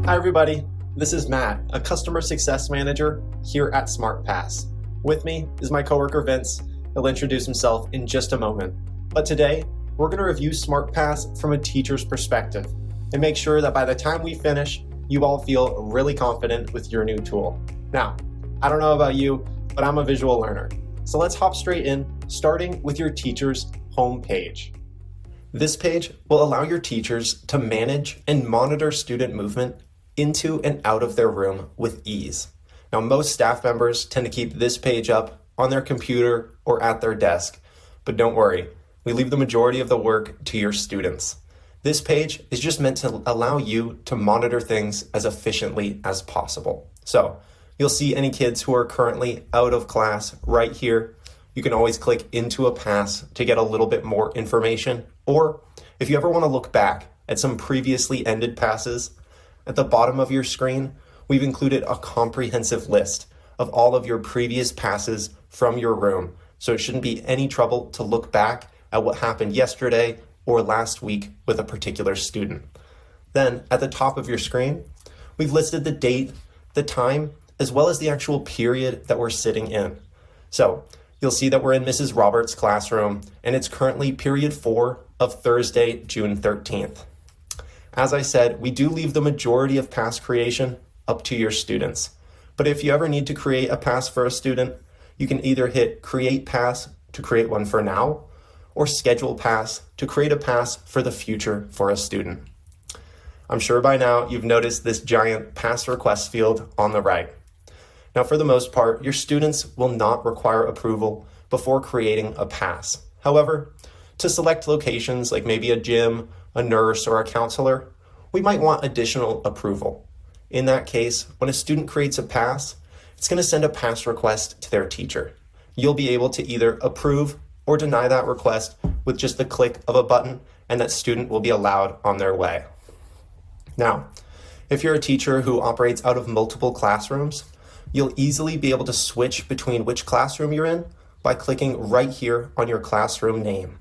Hi everybody, this is Matt, a customer success manager here at SmartPass. With me is my coworker Vince. He'll introduce himself in just a moment. But today, we're going to review SmartPass from a teacher's perspective and make sure that by the time we finish, you all feel really confident with your new tool. Now, I don't know about you, but I'm a visual learner. So let's hop straight in, starting with your teacher's home page. This page will allow your teachers to manage and monitor student movement into and out of their room with ease. Now, most staff members tend to keep this page up on their computer or at their desk, but don't worry, we leave the majority of the work to your students. This page is just meant to allow you to monitor things as efficiently as possible. So you'll see any kids who are currently out of class right here. You can always click into a pass to get a little bit more information. Or if you ever want to look back at some previously ended passes, at the bottom of your screen, we've included a comprehensive list of all of your previous passes from your room. So it shouldn't be any trouble to look back at what happened yesterday or last week with a particular student. Then at the top of your screen, we've listed the date, the time, as well as the actual period that we're sitting in. So you'll see that we're in Mrs. Roberts' classroom, and it's currently period 4 of Thursday, June 13th. As I said, we do leave the majority of pass creation up to your students. But if you ever need to create a pass for a student, you can either hit Create Pass to create one for now, or Schedule Pass to create a pass for the future for a student. I'm sure by now you've noticed this giant pass request field on the right. Now, for the most part, your students will not require approval before creating a pass. However, to select locations like maybe a gym, a nurse, or a counselor, we might want additional approval. In that case, when a student creates a pass, it's going to send a pass request to their teacher. You'll be able to either approve or deny that request with just the click of a button, and that student will be allowed on their way. Now, if you're a teacher who operates out of multiple classrooms, you'll easily be able to switch between which classroom you're in by clicking right here on your classroom name.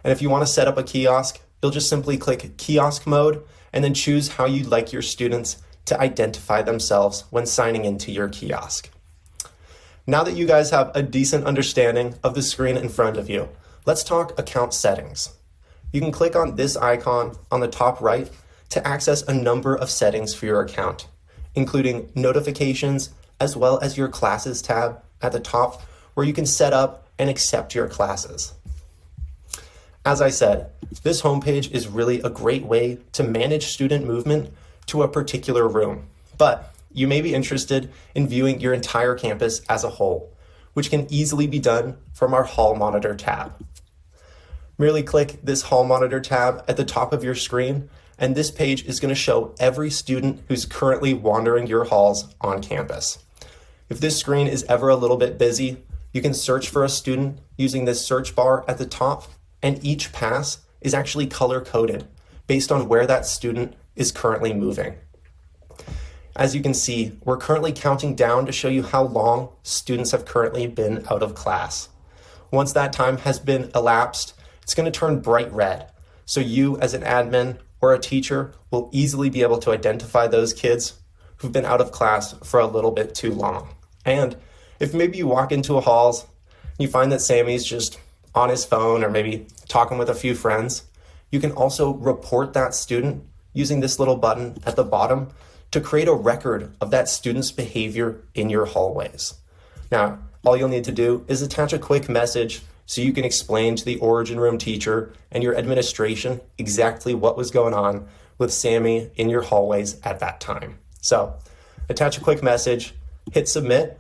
And if you want to set up a kiosk, you'll just simply click Kiosk Mode and then choose how you'd like your students to identify themselves when signing into your kiosk. Now that you guys have a decent understanding of the screen in front of you, let's talk account settings. You can click on this icon on the top right to access a number of settings for your account, including notifications, as well as your classes tab at the top, where you can set up and accept your classes. As I said, this homepage is really a great way to manage student movement to a particular room, but you may be interested in viewing your entire campus as a whole, which can easily be done from our Hall Monitor tab. Merely click this Hall Monitor tab at the top of your screen, and this page is going to show every student who's currently wandering your halls on campus. If this screen is ever a little bit busy, you can search for a student using this search bar at the top, and each pass is actually color-coded based on where that student is currently moving. As you can see, we're currently counting down to show you how long students have currently been out of class. Once that time has been elapsed, it's going to turn bright red. So you as an admin or a teacher will easily be able to identify those kids who've been out of class for a little bit too long. And if maybe you walk into a halls and you find that Sammy's just on his phone or maybe talking with a few friends, you can also report that student using this little button at the bottom to create a record of that student's behavior in your hallways. Now, all you'll need to do is attach a quick message so you can explain to the Origin Room teacher and your administration exactly what was going on with Sammy in your hallways at that time. So attach a quick message, hit submit,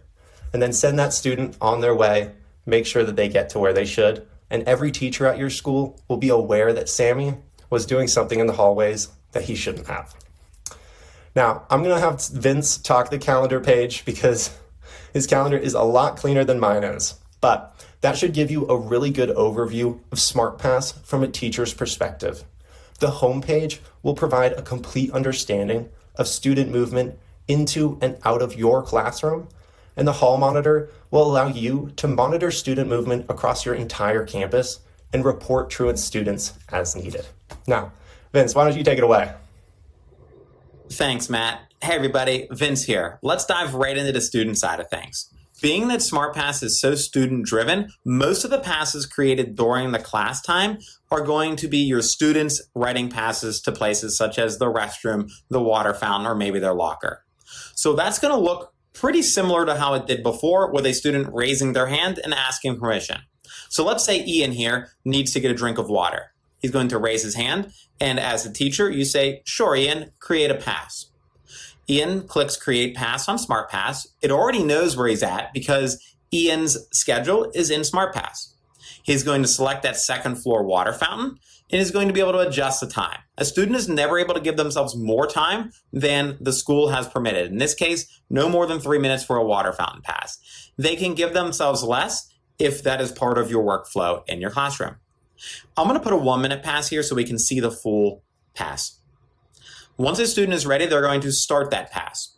and then send that student on their way. Make sure that they get to where they should. And every teacher at your school will be aware that Sammy was doing something in the hallways that he shouldn't have. Now, I'm going to have Vince talk the calendar page because his calendar is a lot cleaner than mine is. But that should give you a really good overview of SmartPass from a teacher's perspective. The homepage will provide a complete understanding of student movement into and out of your classroom, and the Hall Monitor will allow you to monitor student movement across your entire campus and report truant students as needed. Now, Vince, why don't you take it away? Thanks, Matt. Hey, everybody, Vince here. Let's dive right into the student side of things. Being that SmartPass is so student-driven, most of the passes created during the class time are going to be your students writing passes to places such as the restroom, the water fountain, or maybe their locker. So that's going to look pretty similar to how it did before, with a student raising their hand and asking permission. So let's say Ian here needs to get a drink of water. He's going to raise his hand, and as a teacher, you say, "Sure, Ian, create a pass." Ian clicks Create Pass on SmartPass. It already knows where he's at because Ian's schedule is in SmartPass. He's going to select that second floor water fountain and is going to be able to adjust the time. A student is never able to give themselves more time than the school has permitted. In this case, no more than 3 minutes for a water fountain pass. They can give themselves less if that is part of your workflow in your classroom. I'm going to put a 1-minute pass here so we can see the full pass. Once a student is ready, they're going to start that pass.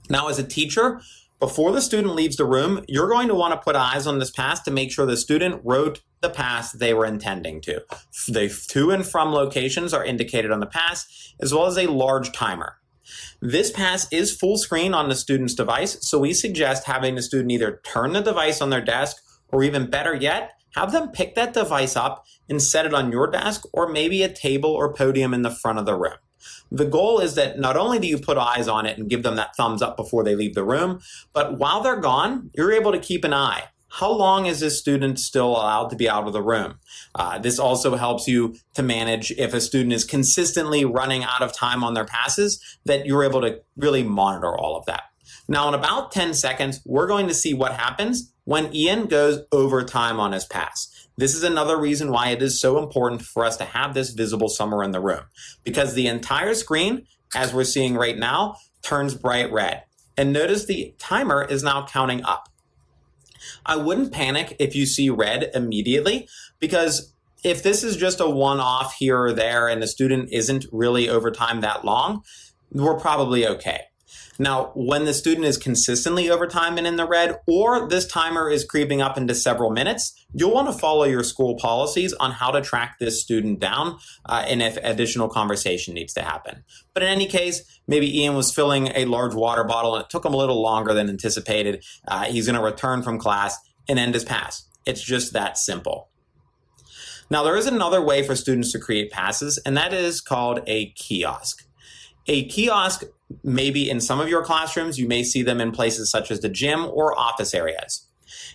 Now, as a teacher, before the student leaves the room, you're going to want to put eyes on this pass to make sure the student wrote the pass they were intending to. The to and from locations are indicated on the pass, as well as a large timer. This pass is full screen on the student's device, so we suggest having the student either turn the device on their desk, or even better yet, have them pick that device up and set it on your desk or maybe a table or podium in the front of the room. The goal is that not only do you put eyes on it and give them that thumbs up before they leave the room, but while they're gone, you're able to keep an eye. How long is this student still allowed to be out of the room? This also helps you to manage if a student is consistently running out of time on their passes, that you're able to really monitor all of that. Now, in about 10 seconds, we're going to see what happens when Ian goes over time on his pass. This is another reason why it is so important for us to have this visible somewhere in the room, because the entire screen, as we're seeing right now, turns bright red. And notice the timer is now counting up. I wouldn't panic if you see red immediately, because if this is just a one-off here or there and the student isn't really over time that long, we're probably okay. Now, when the student is consistently over time and in the red, or this timer is creeping up into several minutes, you'll want to follow your school policies on how to track this student down and if additional conversation needs to happen. But in any case, maybe Ian was filling a large water bottle and it took him a little longer than anticipated. He's going to return from class and end his pass. It's just that simple. Now, there is another way for students to create passes, and that is called a kiosk. A kiosk, maybe in some of your classrooms, you may see them in places such as the gym or office areas.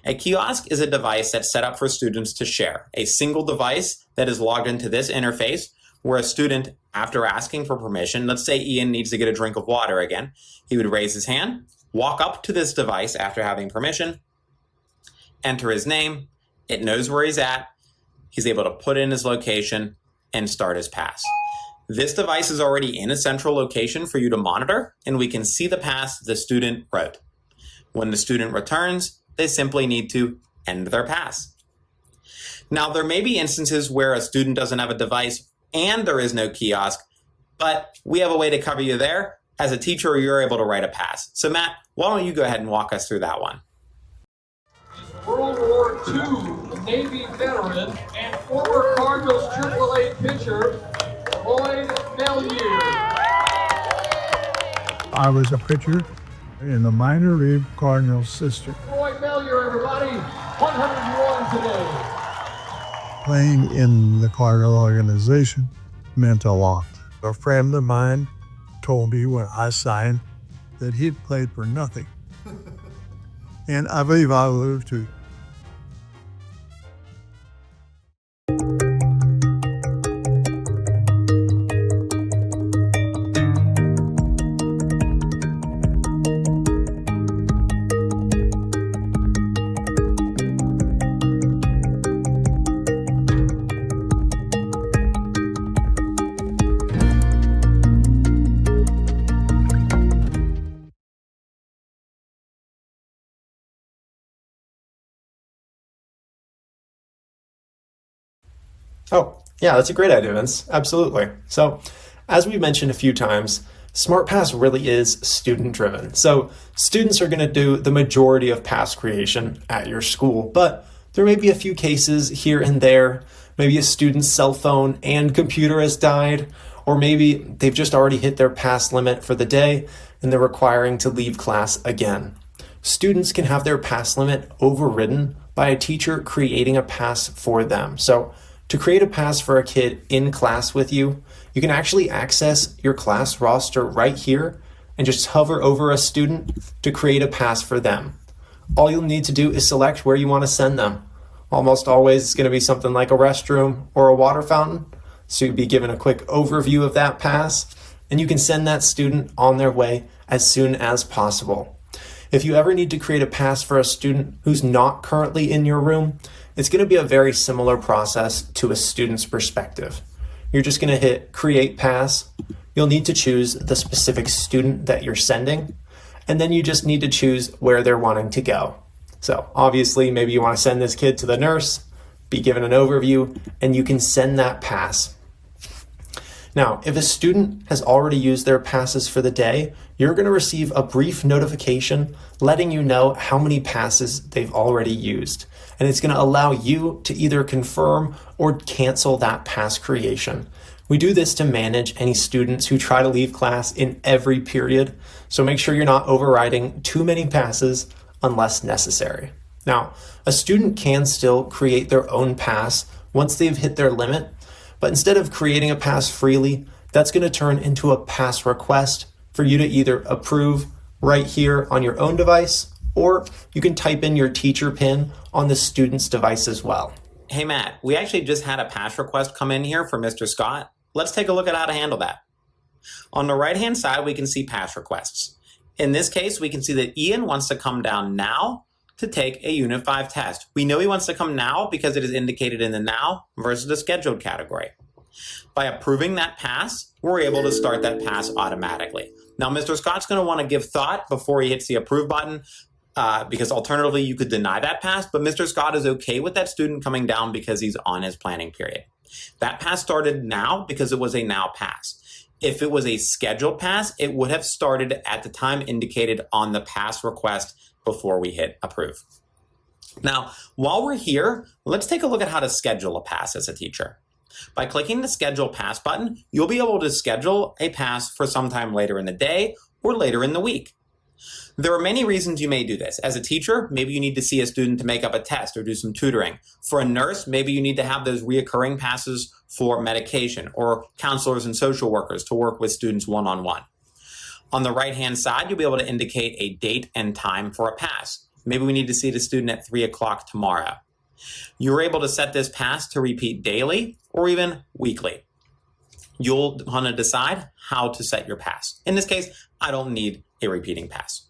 A kiosk is a device that's set up for students to share, a single device that is logged into this interface where a student, after asking for permission, let's say Ian needs to get a drink of water again, he would raise his hand, walk up to this device after having permission, enter his name, it knows where he's at, he's able to put in his location and start his pass. This device is already in a central location for you to monitor, and we can see the pass the student wrote. When the student returns, they simply need to end their pass. Now, there may be instances where a student doesn't have a device and there is no kiosk, but we have a way to cover you there. As a teacher, you're able to write a pass. So Matt, why don't you go ahead and walk us through that one? World War II Navy veteran and former Cardinals AAA pitcher, Lloyd Bellier. I was a pitcher in the minor league Cardinals system. Lloyd Bellier, everybody, 101 today. Playing in the Cardinal organization meant a lot. A friend of mine told me when I signed that he'd played for nothing. And I believe I will too. Oh, yeah, that's a great idea, Vince. Absolutely. So, as we mentioned a few times, SmartPass really is student-driven. So, students are going to do the majority of pass creation at your school, but there may be a few cases here and there. Maybe a student's cell phone and computer has died, Or maybe they've just already hit their pass limit for the day and they're requiring to leave class again. Students can have their pass limit overridden by a teacher creating a pass for them. So to create a pass for a kid in class with you, you can actually access your class roster right here and just hover over a student to create a pass for them. All you'll need to do is select where you want to send them. Almost always it's going to be something like a restroom or a water fountain. So you'd be given a quick overview of that pass, and you can send that student on their way as soon as possible. If you ever need to create a pass for a student who's not currently in your room, it's going to be a very similar process to a student's perspective. You're just going to hit Create Pass. You'll need to choose the specific student that you're sending, and then you just need to choose where they're wanting to go. So obviously, maybe you want to send this kid to the nurse, be given an overview, and you can send that pass. Now, if a student has already used their passes for the day, you're going to receive a brief notification letting you know how many passes they've already used. And it's going to allow you to either confirm or cancel that pass creation. We do this to manage any students who try to leave class in every period. So make sure you're not overriding too many passes unless necessary. Now, a student can still create their own pass once they've hit their limit, but instead of creating a pass freely, that's going to turn into a pass request for you to either approve right here on your own device, or you can type in your teacher PIN on the student's device as well. Hey Matt, we actually just had a pass request come in here for Mr. Scott. Let's take a look at how to handle that. On the right-hand side, we can see pass requests. In this case, we can see that Ian wants to come down now to take a Unit 5 test. We know he wants to come now because it is indicated in the now versus the scheduled category. By approving that pass, we're able to start that pass automatically. Now, Mr. Scott's going to want to give thought before he hits the approve button because alternatively you could deny that pass, but Mr. Scott is okay with that student coming down because he's on his planning period. That pass started now because it was a now pass. If it was a scheduled pass, it would have started at the time indicated on the pass request before we hit approve. Now, while we're here, let's take a look at how to schedule a pass as a teacher. By clicking the schedule pass button, you'll be able to schedule a pass for sometime later in the day or later in the week. There are many reasons you may do this. As a teacher, maybe you need to see a student to make up a test or do some tutoring. For a nurse, maybe you need to have those reoccurring passes for medication, or counselors and social workers to work with students one-on-one. On the right-hand side, you'll be able to indicate a date and time for a pass. Maybe we need to see the student at 3 o'clock tomorrow. You're able to set this pass to repeat daily or even weekly. You'll want to decide how to set your pass. In this case, I don't need a repeating pass.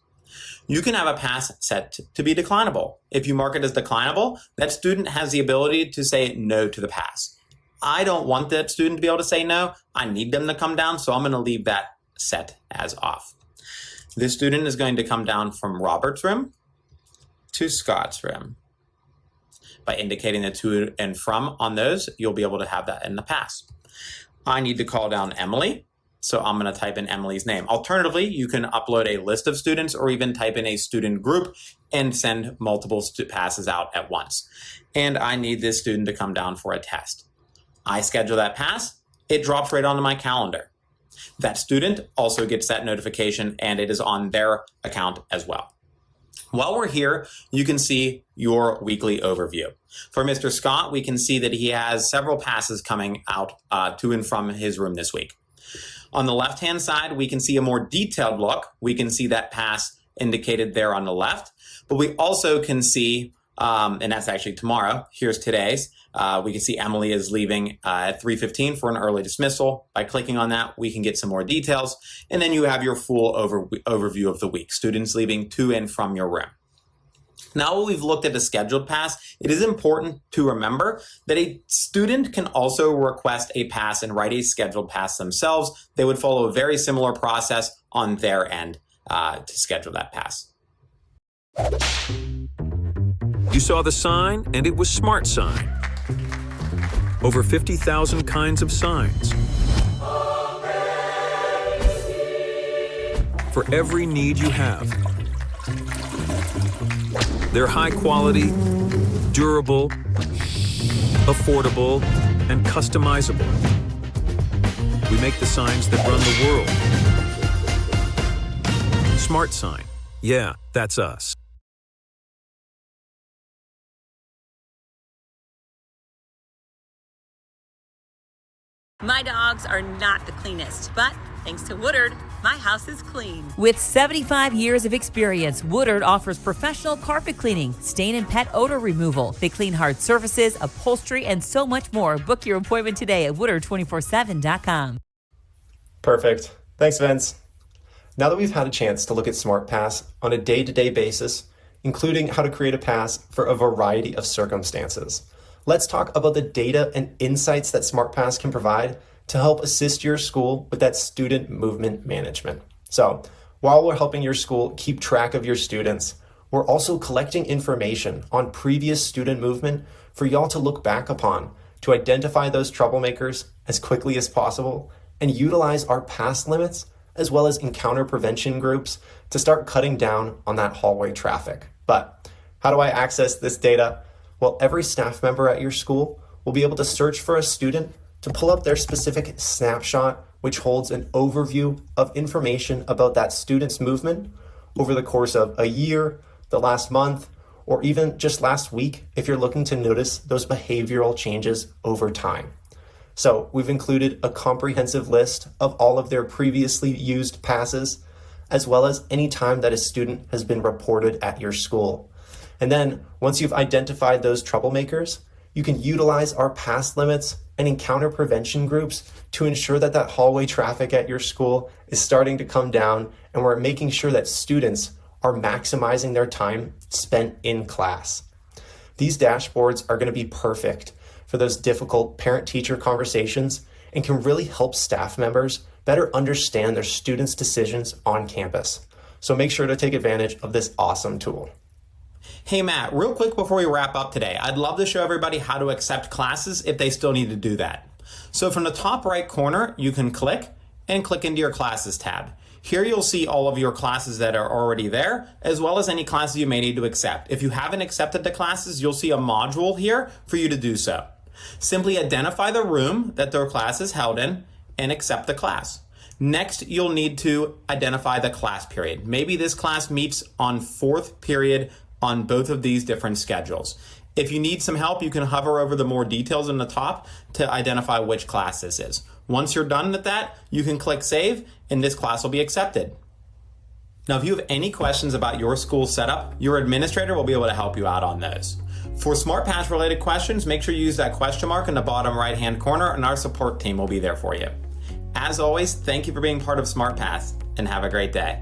You can have a pass set to be declinable. If you mark it as declinable, that student has the ability to say no to the pass. I don't want that student to be able to say no. I need them to come down, so I'm going to leave that set as off. This student is going to come down from Robert's room to Scott's room. By indicating the to and from on those, you'll be able to have that in the pass. I need to call down Emily, so I'm going to type in Emily's name. Alternatively, you can upload a list of students or even type in a student group and send multiple passes out at once. And I need this student to come down for a test. I schedule that pass, it drops right onto my calendar. That student also gets that notification and it is on their account as well. While we're here, you can see your weekly overview. For Mr. Scott, we can see that he has several passes coming out to and from his room this week. On the left-hand side, we can see a more detailed look. We can see that pass indicated there on the left, but we also can see, and that's actually tomorrow, here's today's, we can see Emily is leaving at 3:15 for an early dismissal. By clicking on that, we can get some more details, and then you have your full overview of the week, students leaving to and from your room. Now that we've looked at a scheduled pass, it is important to remember that a student can also request a pass and write a scheduled pass themselves. They would follow a very similar process on their end to schedule that pass. You saw the sign, and it was Smart Sign. Over 50,000 kinds of signs. For every need you have. They're high quality, durable, affordable, and customizable. We make the signs that run the world. Smart Sign. Yeah, that's us. My dogs are not the cleanest, but thanks to Woodard, my house is clean. With 75 years of experience, Woodard offers professional carpet cleaning, stain and pet odor removal. They clean hard surfaces, upholstery, and so much more. Book your appointment today at woodard247.com. Perfect. Thanks, Vince. Now that we've had a chance to look at SmartPass on a day-to-day basis, including how to create a pass for a variety of circumstances, let's talk about the data and insights that SmartPass can provide to help assist your school with that student movement management. So while we're helping your school keep track of your students, we're also collecting information on previous student movement for y'all to look back upon to identify those troublemakers as quickly as possible and utilize our pass limits as well as encounter prevention groups to start cutting down on that hallway traffic. But how do I access this data? Well, every staff member at your school will be able to search for a student to pull up their specific snapshot, which holds an overview of information about that student's movement over the course of a year, the last month, or even just last week if you're looking to notice those behavioral changes over time. So we've included a comprehensive list of all of their previously used passes, as well as any time that a student has been reported at your school. And then once you've identified those troublemakers, you can utilize our pass limits and encounter prevention groups to ensure that that hallway traffic at your school is starting to come down, and we're making sure that students are maximizing their time spent in class. These dashboards are going to be perfect for those difficult parent-teacher conversations and can really help staff members better understand their students' decisions on campus. So make sure to take advantage of this awesome tool. Hey Matt, real quick before we wrap up today, I'd love to show everybody how to accept classes if they still need to do that. So from the top right corner, you can click into your classes tab. Here you'll see all of your classes that are already there, as well as any classes you may need to accept. If you haven't accepted the classes, you'll see a module here for you to do so. Simply identify the room that their class is held in and accept the class. Next, you'll need to identify the class period. Maybe this class meets on 4th period on both of these different schedules. If you need some help, you can hover over the more details in the top to identify which class this is. Once you're done with that, you can click Save, and this class will be accepted. Now, if you have any questions about your school setup, your administrator will be able to help you out on those. For SmartPass related questions, make sure you use that question mark in the bottom right-hand corner, and our support team will be there for you. As always, thank you for being part of SmartPass, and have a great day.